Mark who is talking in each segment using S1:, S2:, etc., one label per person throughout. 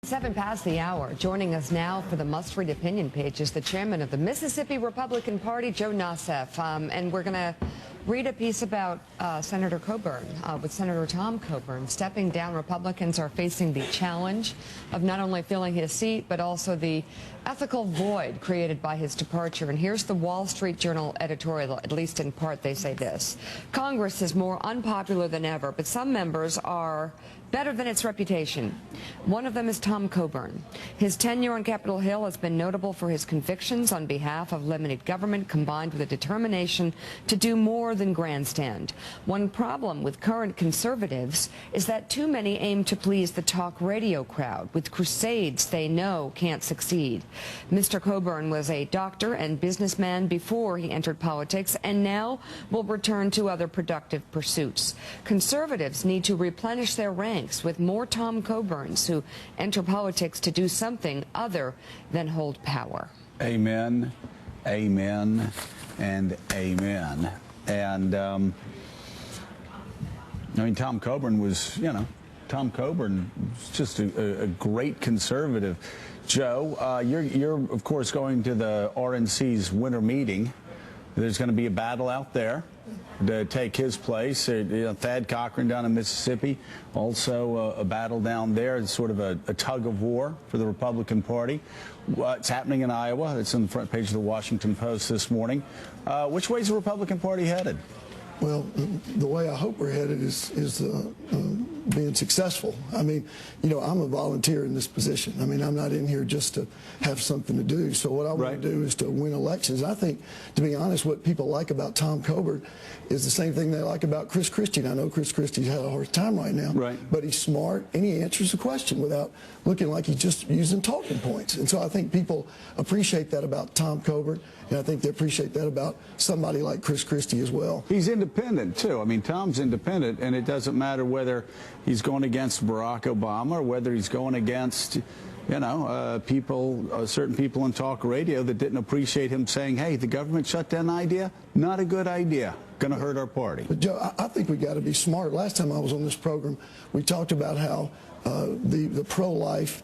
S1: 7 past the hour. Joining us now for the must-read opinion page is the chairman of the Mississippi Republican Party, Joe Nosef. And we're going to read a piece about Senator Coburn, with Senator Tom Coburn stepping down. Republicans are facing the challenge of not only filling his seat, but also the ethical void created by his departure. And here's the Wall Street Journal editorial. At least in part, they say this: Congress is more unpopular than ever, but some members are better than its reputation. One of them is Tom Coburn. His tenure on Capitol Hill has been notable for his convictions on behalf of limited government, combined with a determination to do more than grandstand. One problem with current conservatives is that too many aim to please the talk radio crowd with crusades they know can't succeed. Mr. Coburn was a doctor and businessman before he entered politics, and now will return to other productive pursuits. Conservatives need to replenish their ranks with more Tom Coburns who enter politics to do something other than hold power.
S2: Amen, amen, and amen. And I mean, Tom Coburn was, Tom Coburn was just a great conservative. Joe, you're of course going to the RNC's winter meeting. There's going to be a battle out there to take his place. Thad Cochran down in Mississippi, also a battle down there. It's sort of a tug of war for the Republican Party. What's happening in Iowa? It's on the front page of the Washington Post this morning. Which way is the Republican Party headed?
S3: Well, the way I hope we're headed is being successful. I mean, I'm a volunteer in this position. I mean, I'm not in here just to have something to do. So what I want to do is to win elections. I think, to be honest, what people like about Tom Coburn is the same thing they like about Chris Christie. And I know Chris Christie's had a hard time right now, but he's smart and he answers the question without looking like he's just using talking points. And so I think people appreciate that about Tom Coburn, and I think they appreciate that about somebody like Chris Christie as well.
S2: He's independent, too. I mean, Tom's independent, and it doesn't matter whether he's going against Barack Obama or whether he's going against, certain people in talk radio that didn't appreciate him saying, hey, the government shutdown idea, not a good idea, going to hurt our party.
S3: But, Joe, I think we got to be smart. Last time I was on this program, we talked about how the pro-life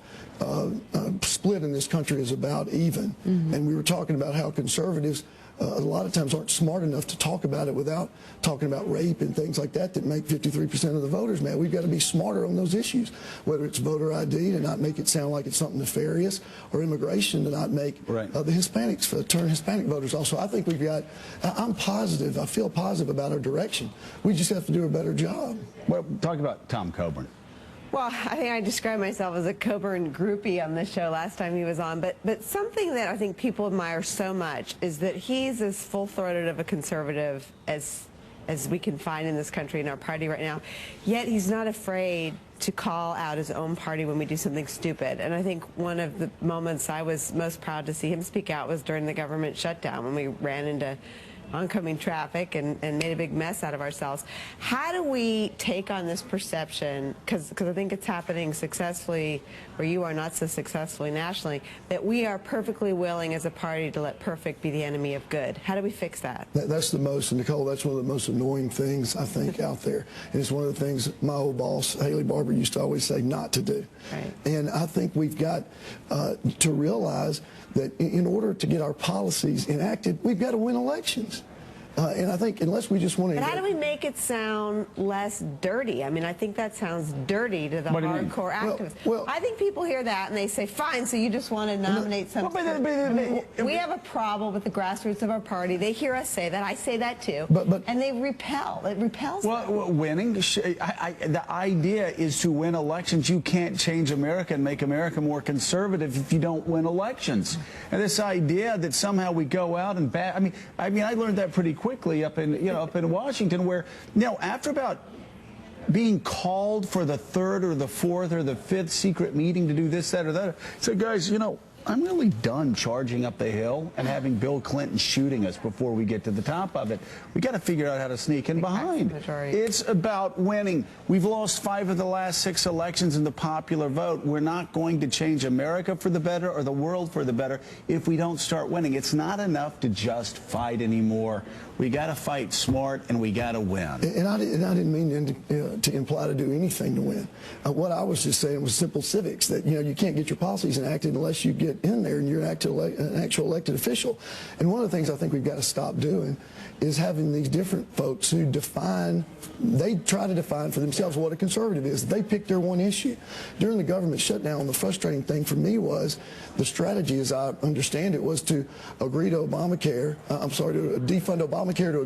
S3: split in this country is about even. And we were talking about how conservatives a lot of times aren't smart enough to talk about it without talking about rape and things like that make 53% of the voters mad. We've got to be smarter on those issues, whether it's voter ID to not make it sound like it's something nefarious, or immigration to not make the Hispanics turn Hispanic voters off. So I think I'm positive, I feel positive about our direction. We just have to do a better job.
S2: Well, talk about Tom Coburn.
S4: Well, I think I described myself as a Coburn groupie on this show last time he was on, but something that I think people admire so much is that he's as full-throated of a conservative as we can find in this country, in our party right now, yet he's not afraid to call out his own party when we do something stupid. And I think one of the moments I was most proud to see him speak out was during the government shutdown, when we ran into oncoming traffic and made a big mess out of ourselves. How do we take on this perception, because I think it's happening successfully where you are not so successfully nationally, that we are perfectly willing as a party to let perfect be the enemy of good? How do we fix that?
S3: That's the most, and Nicole, that's one of the most annoying things I think out there. And it's one of the things my old boss, Haley Barber, used to always say not to do. And I think we've got to realize that in order to get our policies enacted, we've got to win elections. And I think unless we just want to...
S4: But how do we make it sound less dirty? I mean, I think that sounds dirty to the hardcore activists.
S3: Well,
S4: I think people hear that and they say, fine, so you just want to nominate some... we have a problem with the grassroots of our party. They hear us say that. I say that too. And they repel. It repels them.
S2: Well, winning, the idea is to win elections. You can't change America and make America more conservative if you don't win elections. And this idea that somehow we go out and I mean, I learned that pretty quickly up in Washington, where after about being called for the third or the fourth or the fifth secret meeting to do this, that, or that, so guys, I'm really done charging up the hill and having Bill Clinton shooting us before we get to the top of it. We got to figure out how to sneak in behind. It's about winning. We've lost 5 of the last 6 elections in the popular vote. We're not going to change America for the better or the world for the better if we don't start winning. It's not enough to just fight anymore. We got to fight smart, and we got to win.
S3: And I didn't mean to imply to do anything to win. What I was just saying was simple civics, that you can't get your policies enacted unless you get in there and you're an actual elected official. And one of the things I think we've got to stop doing is having these different folks who they try to define for themselves what a conservative is. They pick their one issue. During the government shutdown, the frustrating thing for me was the strategy, as I understand it, was to agree to Obamacare, to defund Obamacare to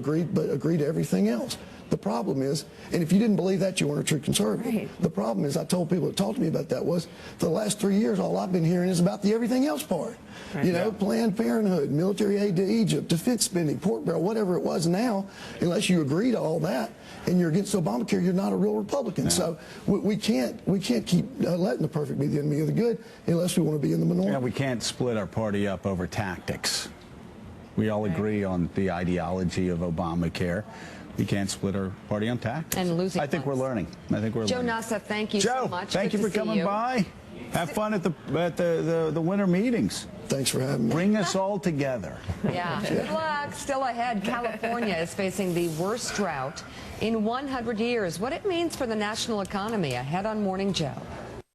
S3: agree to everything else. The problem is, and if you didn't believe that, you weren't a true conservative. Right. The problem is, I told people that talked to me about that was, for the last 3 years, all I've been hearing is about the everything else part. Right. Planned Parenthood, military aid to Egypt, defense spending, pork barrel, whatever it was now, unless you agree to all that and you're against Obamacare, you're not a real Republican. No. So we can't keep letting the perfect be the enemy of the good unless we want to be in the minority.
S2: Yeah, we can't split our party up over tactics. We all agree on the ideology of Obamacare. We can't split our party on tactics.
S1: And losing
S2: I think
S1: funds.
S2: We're learning. I think we're
S1: Joe
S2: learning.
S1: Nosef, thank you
S2: Joe,
S1: so much.
S2: thank you for coming by. Have fun at the winter meetings.
S3: Thanks for having me.
S2: Bring us all together.
S1: Yeah. Good luck. Still ahead, California is facing the worst drought in 100 years. What it means for the national economy. Ahead on Morning Joe.